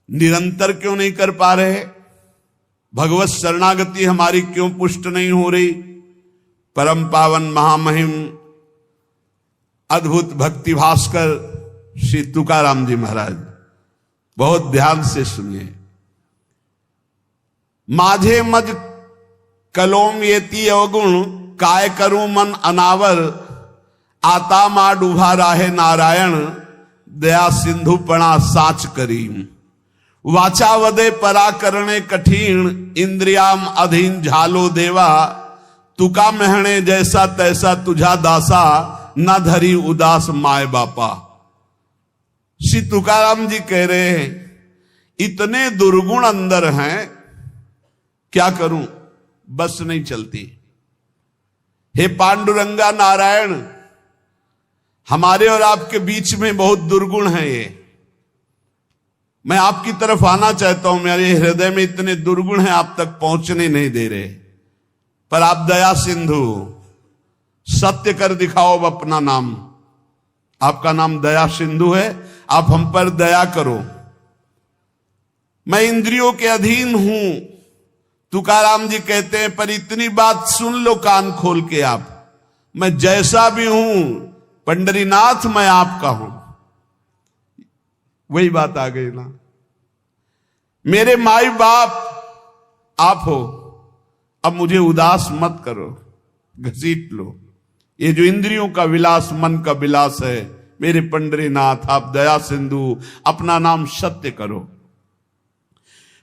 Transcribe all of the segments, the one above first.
निरंतर क्यों नहीं कर पा रहे? भगवत शरणागति हमारी क्यों पुष्ट नहीं हो रही? परम पावन महामहिम अद्भुत भक्ति भास्कर श्री तुकाराम जी महाराज, बहुत ध्यान से सुनिए। माझे मज कलोम येती अवगुण, काय करूं मन अनावर, आता मा डूबा राहे नारायण, दया सिंधुपणा साच करीम। वाचा वदे परा करणे कठिन, इंद्रियाम अधीन झालो देवा, तुका महणे जैसा तैसा तुझा दासा, न धरी उदास माय बापा। श्री तुकाराम जी कह रहे हैं इतने दुर्गुण अंदर हैं, क्या करूं, बस नहीं चलती। हे पांडुरंगा नारायण, हमारे और आपके बीच में बहुत दुर्गुण है ये। मैं आपकी तरफ आना चाहता हूं, मेरे हृदय में इतने दुर्गुण हैं, आप तक पहुंचने नहीं दे रहे। पर आप दया सिंधु, सत्य कर दिखाओ अपना नाम। आपका नाम दया सिंधु है, आप हम पर दया करो। मैं इंद्रियों के अधीन हूं, तुकाराम जी कहते हैं, पर इतनी बात सुन लो कान खोल के आप, मैं जैसा भी हूं पंडरीनाथ मैं आपका हूं। वही बात आ गई ना, मेरे माई बाप आप हो, अब मुझे उदास मत करो, घसीट लो। ये जो इंद्रियों का विलास, मन का विलास है, मेरे पंडरीनाथ आप दया सिंधु, अपना नाम सत्य करो।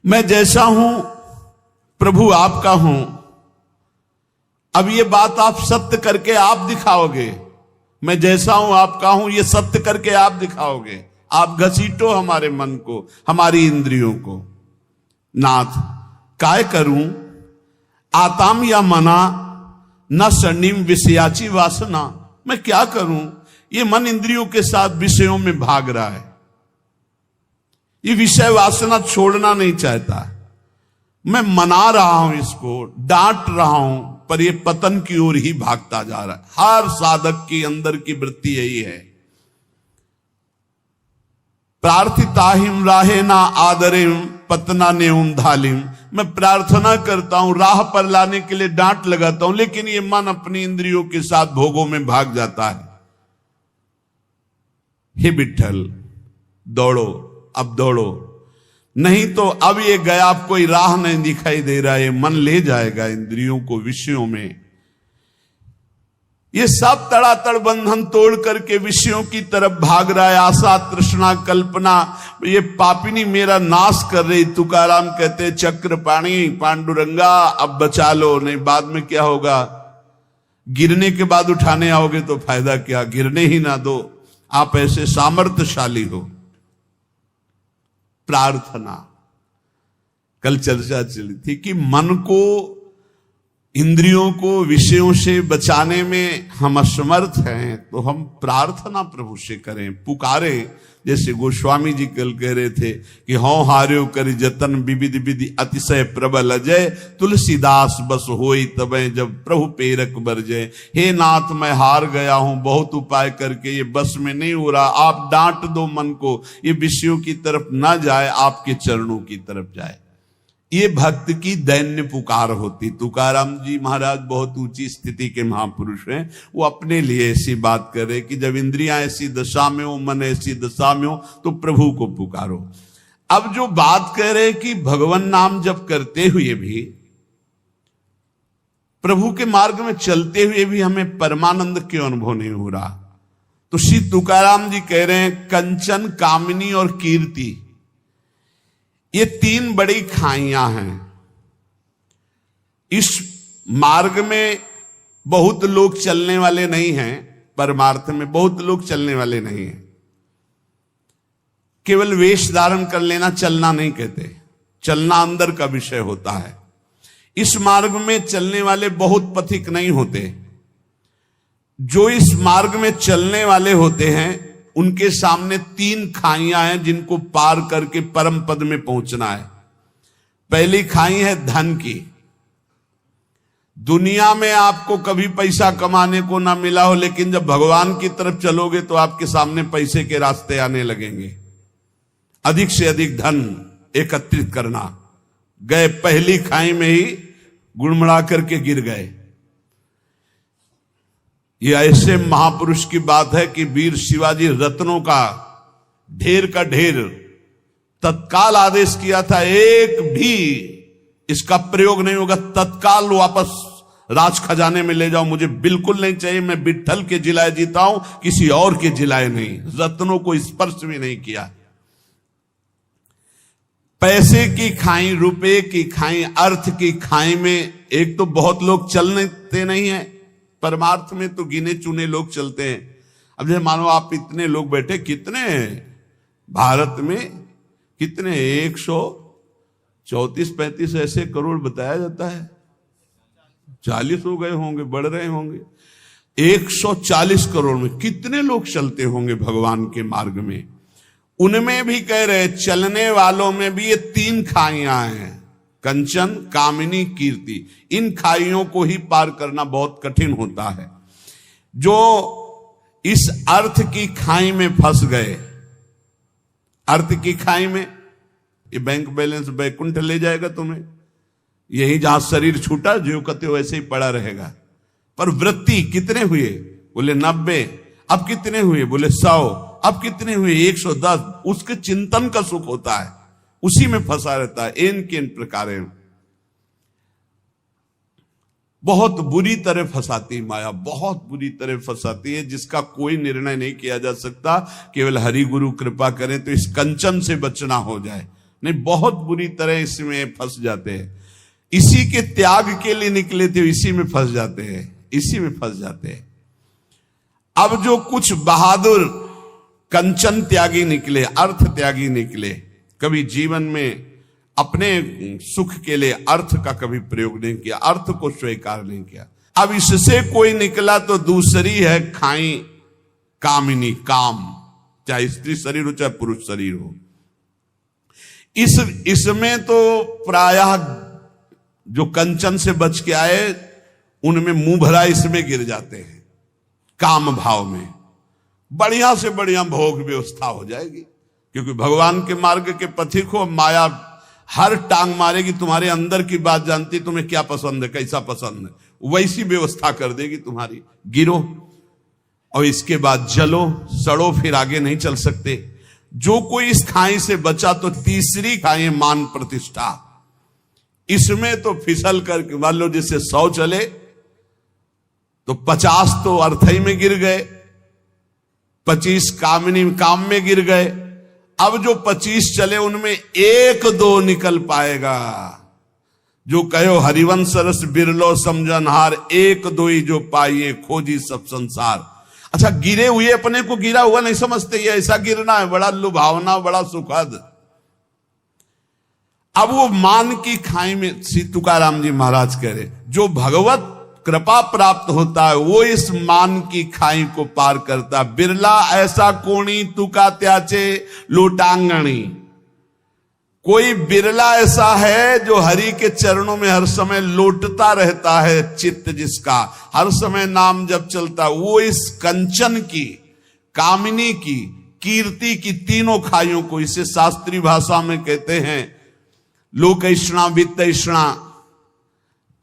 मैं जैसा हूं प्रभु आपका हूं। अब ये बात आप सत्य करके आप दिखाओगे। मैं जैसा हूं आपका हूं, ये सत्य करके आप दिखाओगे। आप घसीटो हमारे मन को, हमारी इंद्रियों को। नाथ काय करूं आताम या मना, न स्वर्णिम विषयाची वासना। मैं क्या करूं, ये मन इंद्रियों के साथ विषयों में भाग रहा है, ये विषय वासना छोड़ना नहीं चाहता। मैं मना रहा हूं इसको, डांट रहा हूं, पर ये पतन की ओर ही भागता जा रहा है। हर साधक की अंदर की वृत्ति यही है। प्रार्थिताहिम राहे ना आदरिम, पतना नेउम धालिम। मैं प्रार्थना करता हूं, राह पर लाने के लिए डांट लगाता हूं, लेकिन ये मन अपनी इंद्रियों के साथ भोगों में भाग जाता है। हे विठ्ठल दौड़ो, अब दौड़ो, नहीं तो अब ये गया, अब कोई राह नहीं दिखाई दे रहा है, मन ले जाएगा इंद्रियों को विषयों में। ये सब तड़ातड़ बंधन तोड़ करके विषयों की तरफ भाग रहा है। आशा तृष्णा कल्पना ये पापिनी मेरा नाश कर रही। तुकाराम कहते चक्रपाणी पांडुरंगा अब बचा लो, नहीं बाद में क्या होगा, गिरने के बाद उठाने आओगे तो फायदा क्या, गिरने ही ना दो। आप ऐसे सामर्थ्यशाली हो। प्रार्थना, कल चर्चा चली थी कि मन को, इंद्रियों को विषयों से बचाने में हम असमर्थ हैं, तो हम प्रार्थना प्रभु से करें, पुकारें। जैसे गोस्वामी जी कल कह रहे थे कि हौ हार्यो करि जतन, विविधि विधि अतिशय प्रबल अजय, तुलसीदास बस होई तबे जब प्रभु पेरक बरजय। हे नाथ मैं हार गया हूं, बहुत उपाय करके ये बस में नहीं हो रहा। आप डांट दो मन को, ये विषयों की तरफ ना जाए, आपके चरणों की तरफ जाए। ये भक्त की दैन्य पुकार होती। तुकाराम जी महाराज बहुत ऊंची स्थिति के महापुरुष हैं। वो अपने लिए ऐसी बात कर रहे कि जब इंद्रियां ऐसी दशा में हो, मन ऐसी दशा में हो, तो प्रभु को पुकारो। अब जो बात कह रहे कि भगवान नाम जप करते हुए भी, प्रभु के मार्ग में चलते हुए भी हमें परमानंद क्यों अनुभव नहीं हो रहा, तो श्री तुकाराम जी कह रहे हैं कंचन, कामिनी और कीर्ति, ये तीन बड़ी खाइयां हैं। इस मार्ग में बहुत लोग चलने वाले नहीं हैं, परमार्थ में बहुत लोग चलने वाले नहीं हैं। केवल वेश धारण कर लेना चलना नहीं कहते, चलना अंदर का विषय होता है। इस मार्ग में चलने वाले बहुत पथिक नहीं होते। जो इस मार्ग में चलने वाले होते हैं उनके सामने तीन खाइयां हैं जिनको पार करके परम पद में पहुंचना है। पहली खाई है धन की। दुनिया में आपको कभी पैसा कमाने को ना मिला हो, लेकिन जब भगवान की तरफ चलोगे तो आपके सामने पैसे के रास्ते आने लगेंगे। अधिक से अधिक धन, एकत्रित करना। गए पहली खाई में ही गुड़मड़ा करके गिर गए। ये ऐसे महापुरुष की बात है कि वीर शिवाजी रत्नों का ढेर तत्काल आदेश किया था, एक भी इसका प्रयोग नहीं होगा, तत्काल वापस राज खजाने में ले जाओ, मुझे बिल्कुल नहीं चाहिए, मैं विट्ठल के जिलाए जीता हूं, किसी और के जिलाए नहीं। रत्नों को स्पर्श भी नहीं किया। पैसे की खाई, रुपए की खाई, अर्थ की खाई में एक तो बहुत लोग चलते नहीं है, परमार्थ में तो गिने चुने लोग चलते हैं। अब जैसे मानो आप इतने लोग बैठे, कितने भारत में कितने 134-35 ऐसे करोड़ बताया जाता है, 40 हो गए होंगे, बढ़ रहे होंगे। 140 करोड़ में कितने लोग चलते होंगे भगवान के मार्ग में। उनमें भी कह रहे चलने वालों में भी ये 3 खाइयां हैं, कंचन, कामिनी, कीर्ति। इन खाइयों को ही पार करना बहुत कठिन होता है। जो इस अर्थ की खाई में फंस गए, अर्थ की खाई में, ये बैंक बैलेंस बैकुंठ ले जाएगा तुम्हें, यही जहां शरीर छूटा जो कहते हो वैसे ही पड़ा रहेगा। पर वृत्ति कितने हुए, बोले 90, अब कितने हुए, बोले 100, अब कितने हुए 110। उसके चिंतन का सुख होता है, उसी में फंसा रहता है। इन प्रकार बहुत बुरी तरह फंसाती माया, बहुत बुरी तरह फंसाती है, जिसका कोई निर्णय नहीं किया जा सकता। केवल हरि गुरु कृपा करें तो इस कंचन से बचना हो जाए, नहीं बहुत बुरी तरह इसमें फंस जाते हैं। इसी के त्याग के लिए निकले थे, इसी में फंस जाते हैं, इसी में फंस जाते हैं। अब जो कुछ बहादुर कंचन त्यागी निकले, अर्थ त्यागी निकले, कभी जीवन में अपने सुख के लिए अर्थ का कभी प्रयोग नहीं किया, अर्थ को स्वीकार नहीं किया। अब इससे कोई निकला तो दूसरी है खाई कामिनी, काम, चाहे स्त्री शरीर हो चाहे पुरुष शरीर हो। इसमें तो प्रायः जो कंचन से बच के आए उनमें मुंह भरा इसमें गिर जाते हैं। काम भाव में बढ़िया से बढ़िया भोग व्यवस्था हो जाएगी, क्योंकि भगवान के मार्ग के पथिक हो, माया हर टांग मारेगी, तुम्हारे अंदर की बात जानती, तुम्हें क्या पसंद है, कैसा पसंद है, वैसी व्यवस्था कर देगी तुम्हारी। गिरो और इसके बाद जलो सड़ो, फिर आगे नहीं चल सकते। जो कोई इस खाई से बचा तो तीसरी खाई मान प्रतिष्ठा, इसमें तो फिसल कर मान लो जैसे 100 चले तो 50 तो अर्थई में गिर गए, 25 कामिनी काम में गिर गए। अब जो 25 चले उनमें 1-2 निकल पाएगा। जो कहो हरिवंश रस बिरलो समझनहार, 1-2 ही जो पाइए खोजी सब संसार। अच्छा, गिरे हुए अपने को गिरा हुआ नहीं समझते, ये ऐसा गिरना है बड़ा लुभावना, बड़ा सुखद। अब वो मान की खाई में श्री तुकाराम जी महाराज कह रहे, जो भगवत कृपा प्राप्त होता है वो इस मान की खाई को पार करता। बिरला ऐसा कोणी तुका त्याचे लोटांगणी, कोई बिरला ऐसा है जो हरि के चरणों में हर समय लोटता रहता है। चित्त जिसका हर समय नाम जब चलता, वो इस कंचन की, कामिनी की, कीर्ति की तीनों खाइयों को, इसे शास्त्रीय भाषा में कहते हैं लोक ऐषणा, वित्त ऐषणा,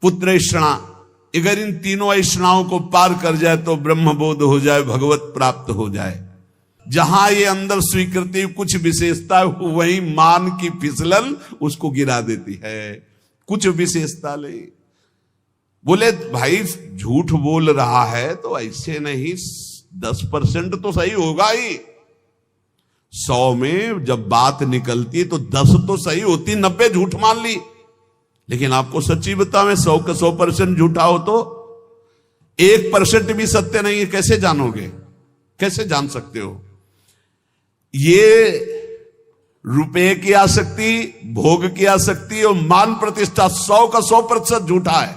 पुत्र ऐषणा। अगर इन तीनों ऐषणाओं को पार कर जाए तो ब्रह्मबोध हो जाए, भगवत प्राप्त हो जाए। जहां ये अंदर स्वीकृति कुछ विशेषता है, वही मान की फिसलन उसको गिरा देती है। कुछ विशेषता नहीं। बोले भाई झूठ बोल रहा है तो ऐसे नहीं, 10% तो सही होगा ही। 100 में जब बात निकलती तो 10 तो सही होती, 90 झूठ मान ली। लेकिन आपको सच्ची बताऊं, 100 का 100% झूठा हो तो 1% भी सत्य नहीं है, कैसे जानोगे, कैसे जान सकते हो? ये रुपए की आसक्ति, भोग की आसक्ति और मान प्रतिष्ठा 100 का 100% झूठा है।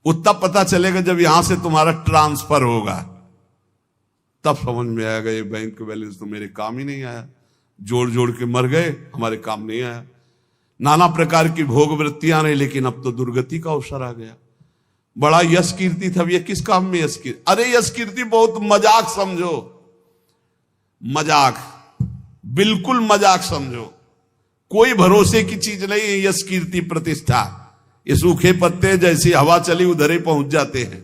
वो तब पता चलेगा जब यहां से तुम्हारा ट्रांसफर होगा, तब समझ में आएगा ये बैंक बैलेंस तो मेरे काम ही नहीं आया, जोड़ जोड़ के मर गए, हमारे काम नहीं आया। नाना प्रकार की भोग वृत्तियां रही, लेकिन अब तो दुर्गति का अवसर आ गया। बड़ा यश कीर्ति था, ये किस काम में यश कीर्ति? अरे यश कीर्ति बहुत मजाक समझो, मजाक, बिल्कुल मजाक समझो। कोई भरोसे की चीज नहीं है यश कीर्ति प्रतिष्ठा। ये सूखे पत्ते जैसी हवा चली उधर ही पहुंच जाते हैं।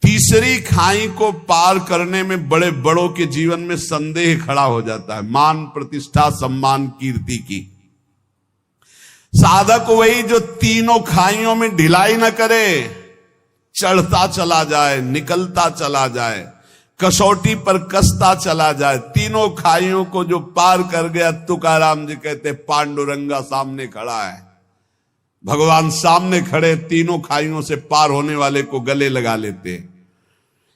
तीसरी खाई को पार करने में बड़े बड़ों के जीवन में संदेह खड़ा हो जाता है, मान प्रतिष्ठा सम्मान कीर्ति की। साधक वही जो तीनों खाइयों में ढिलाई न करे, चढ़ता चला जाए, निकलता चला जाए, कसौटी पर कसता चला जाए। तीनों खाइयों को जो पार कर गया, तुकाराम जी कहते पांडुरंगा सामने खड़ा है, भगवान सामने खड़े, तीनों खाइयों से पार होने वाले को गले लगा लेते।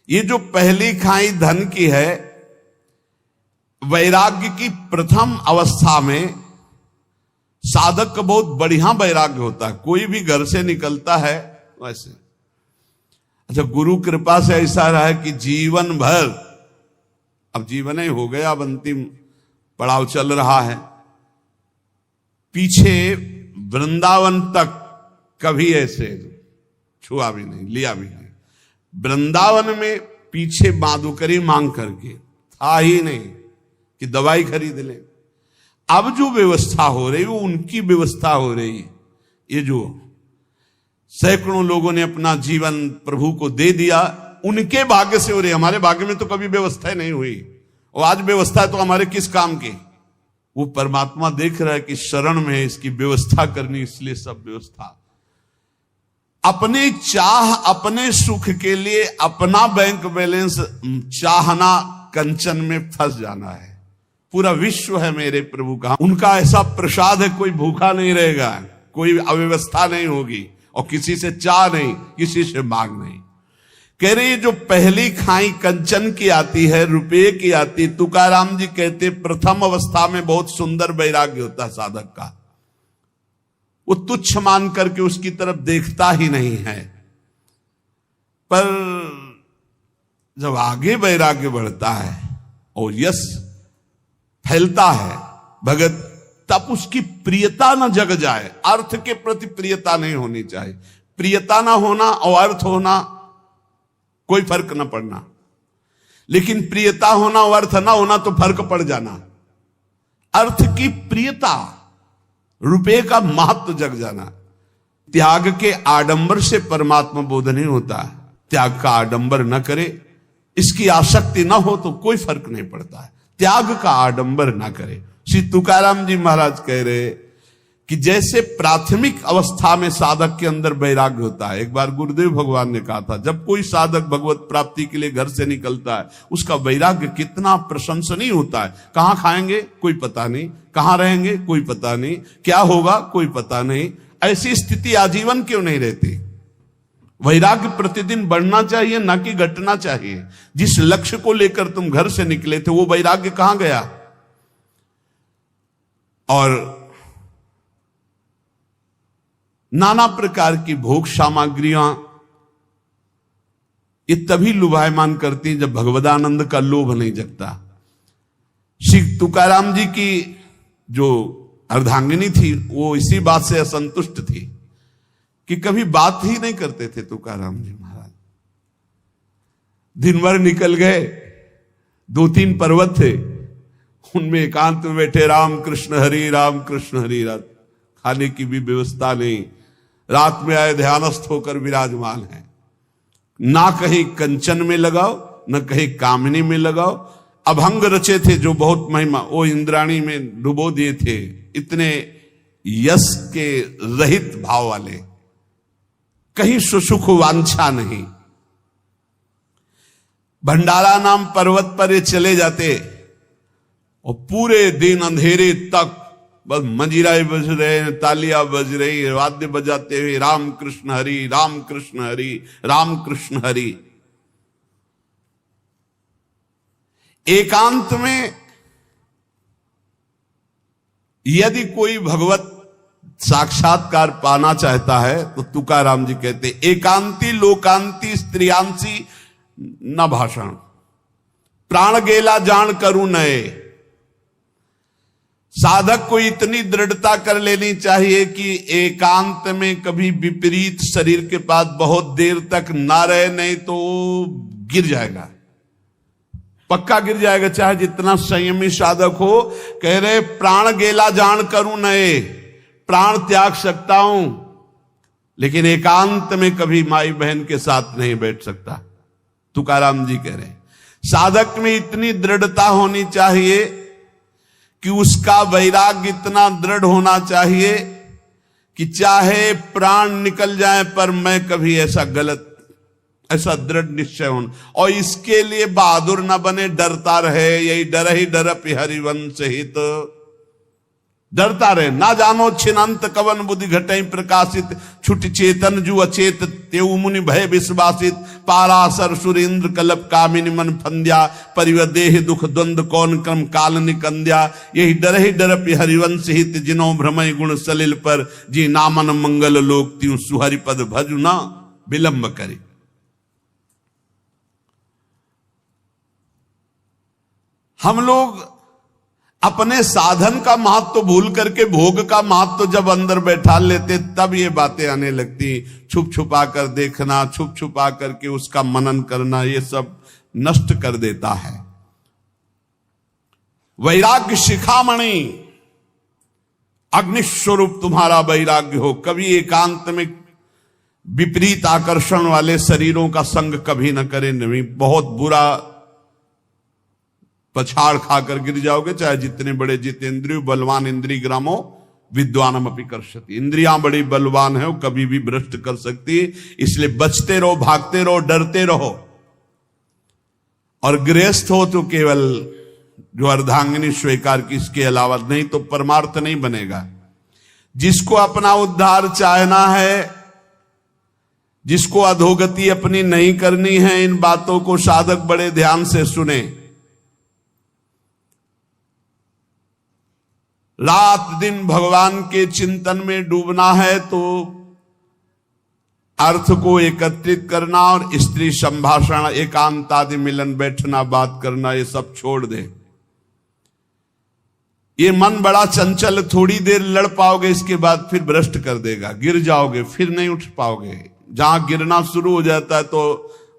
ये जो पहली खाई धन की है, वैराग्य की प्रथम अवस्था में साधक का बहुत बढ़िया वैराग्य होता है। कोई भी घर से निकलता है वैसे, अच्छा गुरु कृपा से ऐसा रहा है कि जीवन भर, अब जीवन ही हो गया, अब अंतिम पड़ाव चल रहा है, पीछे वृंदावन तक कभी ऐसे छुआ भी नहीं, लिया भी नहीं। वृंदावन में पीछे माधुकरी मांग करके था ही नहीं कि दवाई खरीद ले। अब जो व्यवस्था हो रही वो उनकी व्यवस्था हो रही है। ये जो सैकड़ों लोगों ने अपना जीवन प्रभु को दे दिया, उनके भाग्य से हो रही। हमारे भाग्य में तो कभी व्यवस्था नहीं हुई, और आज व्यवस्था है तो हमारे किस काम की। वो परमात्मा देख रहा है कि शरण में है, इसकी व्यवस्था करनी, इसलिए सब व्यवस्था। अपने चाह अपने सुख के लिए अपना बैंक बैलेंस चाहना, कंचन में फंस जाना है। पूरा विश्व है मेरे प्रभु का, उनका ऐसा प्रसाद है, कोई भूखा नहीं रहेगा, कोई अव्यवस्था नहीं होगी, और किसी से चाह नहीं, किसी से मांग नहीं। कह रही जो पहली खाई कंचन की आती है, रुपये की आती, तुकाराम जी कहते प्रथम अवस्था में बहुत सुंदर वैराग्य होता है साधक का। वो तुच्छ मान करके उसकी तरफ देखता ही नहीं है। पर जब आगे वैराग्य बढ़ता है और यश फैलता है भगत, तब उसकी प्रियता न जग जाए। अर्थ के प्रति प्रियता नहीं होनी चाहिए। प्रियता ना होना और अर्थ होना कोई फर्क न पड़ना, लेकिन प्रियता होना और अर्थ ना होना तो फर्क पड़ जाना। अर्थ की प्रियता, रुपये का महत्व जग जाना। त्याग के आडंबर से परमात्मा बोध नहीं होता। त्याग का आडंबर न करे, इसकी आसक्ति न हो तो कोई फर्क नहीं पड़ता है। त्याग का आडंबर ना करे। श्री तुकाराम जी महाराज कह रहे कि जैसे प्राथमिक अवस्था में साधक के अंदर वैराग्य होता है। एक बार गुरुदेव भगवान ने कहा था, जब कोई साधक भगवत प्राप्ति के लिए घर से निकलता है, उसका वैराग्य कितना प्रशंसनीय होता है। कहां खाएंगे कोई पता नहीं, कहां रहेंगे कोई पता नहीं, क्या होगा कोई पता नहीं। ऐसी स्थिति आजीवन क्यों नहीं रहती। वैराग्य प्रतिदिन बढ़ना चाहिए, ना कि घटना चाहिए। जिस लक्ष्य को लेकर तुम घर से निकले थे, वो वैराग्य कहां गया। और नाना प्रकार की भोग सामग्रियां ये तभी लुभायमान करती हैं जब भगवदानंद का लोभ नहीं जगता। श्री तुकाराम जी की जो अर्धांगिनी थी, वो इसी बात से असंतुष्ट थी कि कभी बात ही नहीं करते थे तुकाराम जी महाराज। दिन भर निकल गए, 2-3 पर्वत थे, उनमें एकांत में बैठे राम कृष्ण हरि राम कृष्ण हरि। रात खाने की भी व्यवस्था नहीं, रात में आए ध्यानस्थ होकर विराजमान है। ना कहीं कंचन में लगाओ, न कहीं कामिनी में लगाओ। अभंग रचे थे जो बहुत महिमा, वो इंद्राणी में डुबो दिए थे। इतने यश के रहित भाव वाले, कहीं सुसुख वांछा नहीं। भंडारा नाम पर्वत पर ये चले जाते और पूरे दिन अंधेरे तक बस मंजीराएं बज रहे, तालियां बज रही, वाद्य बजाते हुए राम कृष्ण हरि राम कृष्ण हरि राम कृष्ण हरि। एकांत में यदि कोई भगवत साक्षात्कार पाना चाहता है तो तुकाराम जी कहते एकांती लोकांती स्त्रियांसी न भाषण, प्राण गेला जान करूं नए। साधक को इतनी दृढ़ता कर लेनी चाहिए कि एकांत में कभी विपरीत शरीर के पास बहुत देर तक ना रहे, नहीं तो गिर जाएगा, पक्का गिर जाएगा, चाहे जितना संयमी साधक हो। कह रहे प्राण गेला जान करूं नए, प्राण त्याग सकता हूं लेकिन एकांत में कभी माई बहन के साथ नहीं बैठ सकता। तुकाराम जी कह रहे साधक में इतनी दृढ़ता होनी चाहिए कि उसका वैराग्य इतना दृढ़ होना चाहिए कि चाहे प्राण निकल जाए पर मैं कभी ऐसा गलत, ऐसा दृढ़ निश्चय होना। और इसके लिए बहादुर न बने, डरता रहे, यही डर ही डर हरिवंश हित, डरता रहे। ना जानो छिनंत कवन बुद्धि घटई प्रकाशित, छुट चेतन जु अचेत तेउ मुनि भय विश्वासित, पारासर सुरेंद्र कलप कामिनी मन फंद्या, परिवदेह दुख द्वंद कौन क्रम काल निकंद्या, यही डर हरिवंश हित, जिनो भ्रमय गुण सलिल पर, जी नामन मंगल लोक त्यों सुहरिपद भजु न विलंब करे। हम लोग अपने साधन का महत्व तो भूल करके भोग का महत्व तो जब अंदर बैठा लेते तब ये बातें आने लगती। छुप छुपा कर देखना, छुप छुपा करके उसका मनन करना, ये सब नष्ट कर देता है। वैराग्य शिखामणि, अग्निस्वरूप तुम्हारा वैराग्य हो। कभी एकांत में विपरीत आकर्षण वाले शरीरों का संग कभी न करे, नहीं बहुत बुरा पछाड़ खाकर गिर जाओगे। चाहे जितने बड़े जितेंद्रिय बलवान इंद्रिय ग्रामो विद्वानम अपि कर्षति, इंद्रियां बड़ी बलवान है, वो कभी भी भ्रष्ट कर सकती है। इसलिए बचते रहो, भागते रहो, डरते रहो। और गृहस्थ हो तो केवल जो अर्धांगिनी स्वीकार की, इसके अलावा नहीं तो परमार्थ नहीं बनेगा। जिसको अपना उद्धार चाहना है, जिसको अधोगति अपनी नहीं करनी है, इन बातों को साधक बड़े ध्यान से सुने। रात दिन भगवान के चिंतन में डूबना है तो अर्थ को एकत्रित करना और स्त्री संभाषण, एकांत आदि मिलन, बैठना, बात करना, ये सब छोड़ दे। ये मन बड़ा चंचल, थोड़ी देर लड़ पाओगे, इसके बाद फिर भ्रष्ट कर देगा, गिर जाओगे, फिर नहीं उठ पाओगे। जहां गिरना शुरू हो जाता है तो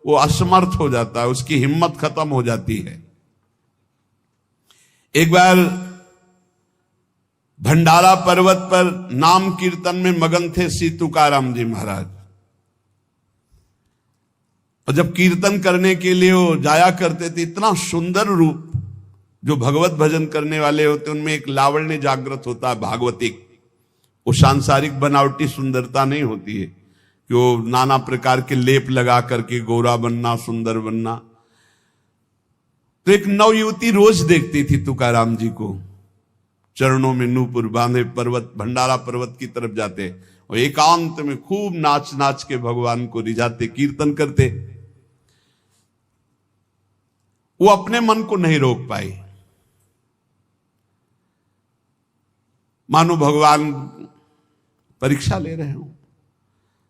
वो असमर्थ हो जाता है, उसकी हिम्मत खत्म हो जाती है। एक बार भंडारा पर्वत पर नाम कीर्तन में मगन थे श्री तुकाराम जी महाराज। और जब कीर्तन करने के लिए वो जाया करते थे, इतना सुंदर रूप, जो भगवत भजन करने वाले होते उनमें एक लावण्य जागृत होता है, भागवतिक। वो सांसारिक बनावटी सुंदरता नहीं होती है कि वो नाना प्रकार के लेप लगा करके गोरा बनना, सुंदर बनना। तो एक नवयुवती रोज देखती थी तुकाराम जी को, चरणों में नूपुर बांधे पर्वत, भंडारा पर्वत की तरफ जाते और एकांत में खूब नाच नाच के भगवान को रिझाते, कीर्तन करते। वो अपने मन को नहीं रोक पाई, मानो भगवान परीक्षा ले रहे हो।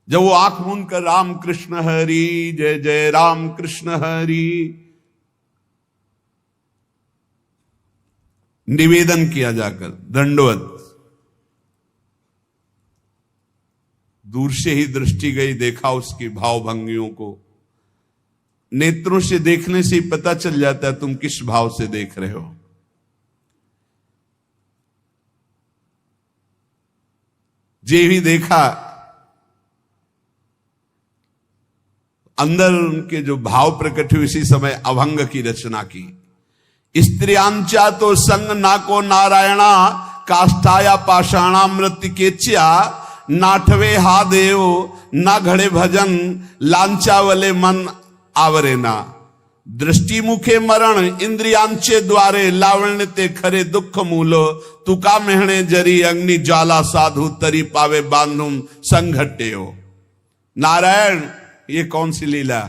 जब वो आंख मूंद कर राम कृष्ण हरि जय जय राम कृष्ण हरि निवेदन किया जाकर, दंडवत, दूर से ही दृष्टि गई, देखा उसकी भावभंगियों को। नेत्रों से देखने से ही पता चल जाता है तुम किस भाव से देख रहे हो। जे भी देखा, अंदर उनके जो भाव प्रकट हुए, इसी समय अभंग की रचना की। स्त्रियांचा तो संग ना को नारायणा, काष्ठाया पाषाणा मृत्युकेच्या, नाठवे हा देव ना घड़े भजन, लांचावले मन आवरेना। दृष्टि मुखे मरण इंद्रियांचे द्वारे, लावण्य ते खरे दुख मूल, तुका मेहणे जरी अग्नि ज्वाला, साधु तरी पावे बांधुम संघटे हो। नारायण, ये कौन सी लीला?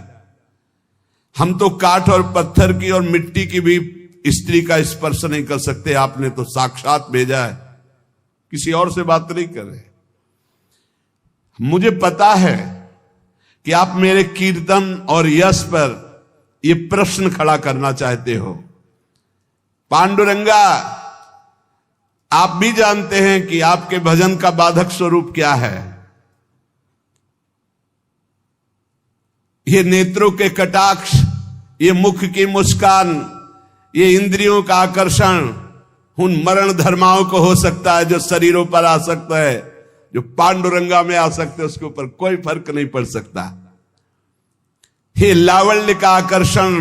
हम तो काठ और पत्थर की और मिट्टी की भी स्त्री का स्पर्श नहीं कर सकते, आपने तो साक्षात भेजा है, किसी और से बात नहीं कर रहे। मुझे पता है कि आप मेरे कीर्तन और यश पर ये प्रश्न खड़ा करना चाहते हो। पांडुरंगा, आप भी जानते हैं कि आपके भजन का बाधक स्वरूप क्या है। ये नेत्रों के कटाक्ष, ये मुख की मुस्कान, ये इंद्रियों का आकर्षण उन मरण धर्माओं को हो सकता है जो शरीरों पर आ सकता है, जो पांडुरंगा में आ सकते हैं उसके ऊपर कोई फर्क नहीं पड़ सकता। ये लावण्य का आकर्षण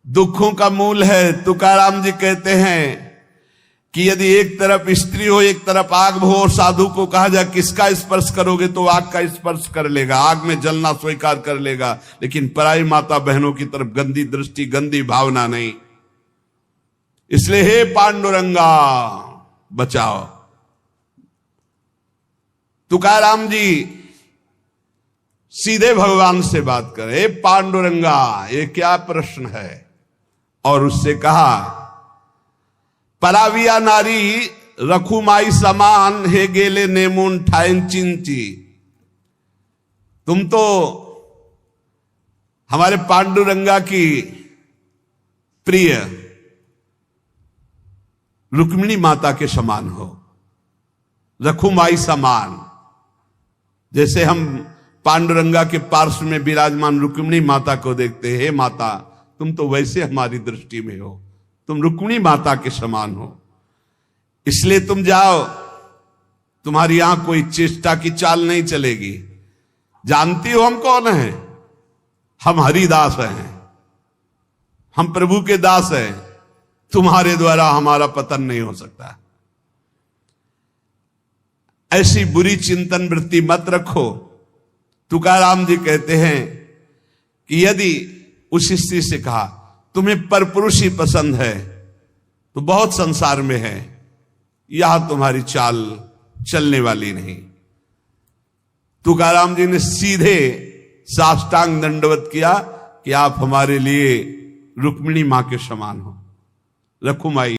दुखों का मूल है। तुकाराम जी कहते हैं कि यदि एक तरफ स्त्री हो एक तरफ आग हो और साधु को कहा जाए किसका स्पर्श करोगे तो आग का स्पर्श कर लेगा, आग में जलना स्वीकार कर लेगा, लेकिन पराई माता बहनों की तरफ गंदी दृष्टि गंदी भावना नहीं। इसलिए हे पांडुरंगा बचाओ। तुकाराम जी सीधे भगवान से बात करे, पांडुरंगा ये क्या प्रश्न है। और उससे कहा पराविया नारी रखुमाई समान हे गेले नेमुन ठाइन चिंची। तुम तो हमारे पांडुरंगा की प्रिय रुक्मिणी माता के समान हो, रखुमाई समान। जैसे हम पांडुरंगा के पार्श्व में विराजमान रुक्मिणी माता को देखते हैं, हे माता तुम तो वैसे हमारी दृष्टि में हो, तुम रुक्मिणी माता के समान हो। इसलिए तुम जाओ, तुम्हारी यहां कोई चेष्टा की चाल नहीं चलेगी। जानती हो हम कौन हैं? हम हरिदास हैं, हम प्रभु के दास हैं। तुम्हारे द्वारा हमारा पतन नहीं हो सकता। ऐसी बुरी चिंतन वृत्ति मत रखो। तुकाराम जी कहते हैं कि यदि उस स्त्री से कहा तुम्हें परपुरुष ही पसंद है तो बहुत संसार में है, यह तुम्हारी चाल चलने वाली नहीं। तुकाराम जी ने सीधे साष्टांग दंडवत किया कि आप हमारे लिए रुक्मिणी मां के समान हो, रखुमाई।